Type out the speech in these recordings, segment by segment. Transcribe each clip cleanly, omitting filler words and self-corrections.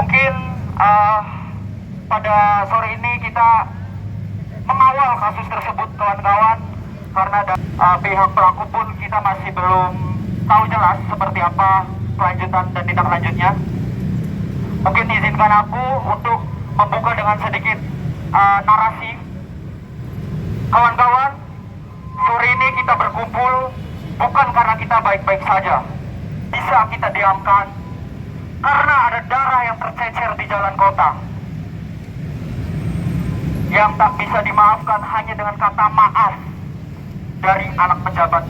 Mungkin pada sore ini kita mengawal kasus tersebut kawan-kawan, karena pihak pelaku pun kita masih belum tahu jelas seperti apa kelanjutan dan tindak lanjutnya. Mungkin izinkan aku untuk membuka dengan sedikit narasi. Kawan-kawan, sore ini kita berkumpul bukan karena kita baik-baik saja. Bisa kita diamkan karena ada darah yang tercecer di jalan kota, yang tak bisa dimaafkan hanya dengan kata maaf dari anak pejabat,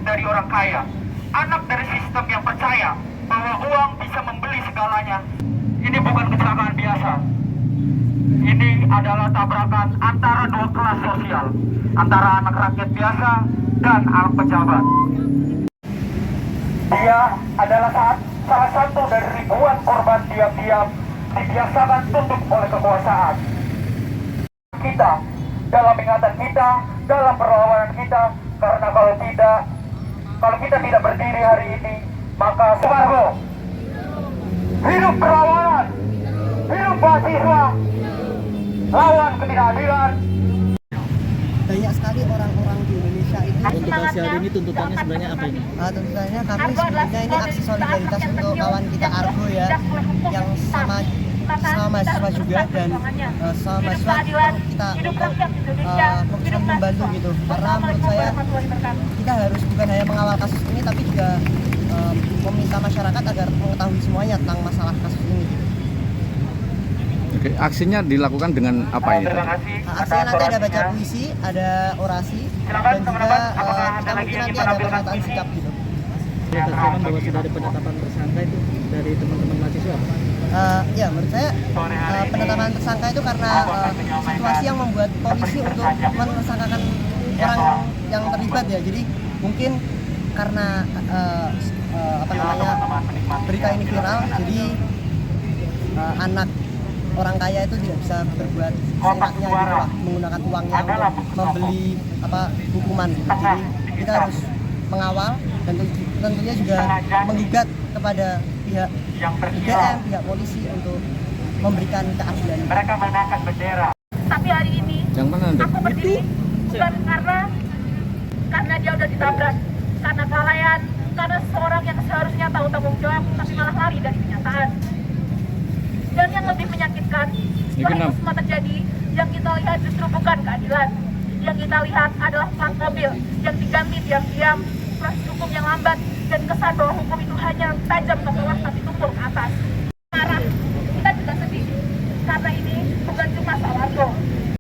dari orang kaya, anak dari sistem yang percaya bahwa uang bisa membeli segalanya. Ini bukan kecelakaan biasa. Ini adalah tabrakan antara dua kelas sosial, antara anak rakyat biasa dan anak pejabat. Dia adalah salah satu dari ribuan korban diam-diam dibiasakan tunduk oleh kekuasaan. Kita, dalam ingatan kita, dalam perlawanan kita, karena kalau kita tidak berdiri hari ini, maka Soekarno, hidup perlawanan, hidup mahasiswa, lawan ketidakadilan. Banyak sekali orang-orang di Indonesia itu. Untuk aksi hari ini tuntutannya sebenarnya apa ini? Tuntutannya kami sebenarnya ini aksi solidaritas untuk kawan kita Argo ya, yang sama mahasiswa juga, dan sama mahasiswa kita untuk membantu gitu, karena menurut saya kita harus bukan hanya mengawal kasus ini tapi juga meminta masyarakat agar mengetahui semuanya tentang masalah kasus ini. Oke, aksinya dilakukan dengan apa ini? Aksinya nanti ada baca puisi, ada orasi, dan juga kita mungkin nanti ada pernyataan sikap gitu. Tanggapan bahwa sudah ada penetapan tersangka itu dari teman-teman mahasiswa? Ya, menurut saya penetapan tersangka itu karena situasi yang membuat polisi untuk mentersangkakan orang yang terlibat ya. Jadi mungkin karena berita ini viral, jadi anak orang kaya itu tidak bisa berbuat seenaknya gitu lah, menggunakan uangnya untuk membeli hukuman gitu. Jadi kita harus mengawal dan tentunya juga menggugat kepada pihak UGM, pihak polisi untuk memberikan keadilan. Mereka menaikkan bendera. Tapi hari ini Yang mana Anda? aku berdiri bukan karena dia udah ditabrak, karena kelalaian, karena seorang yang seharusnya tahu tanggung jawab tapi malah lari dari kenyataan. Dan yang lebih menyakitkan, setelah itu semua terjadi, yang kita lihat justru bukan keadilan. Yang kita lihat adalah plat mobil yang diganti diam-diam, proses hukum yang lambat, dan kesan bahwa hukum itu hanya tajam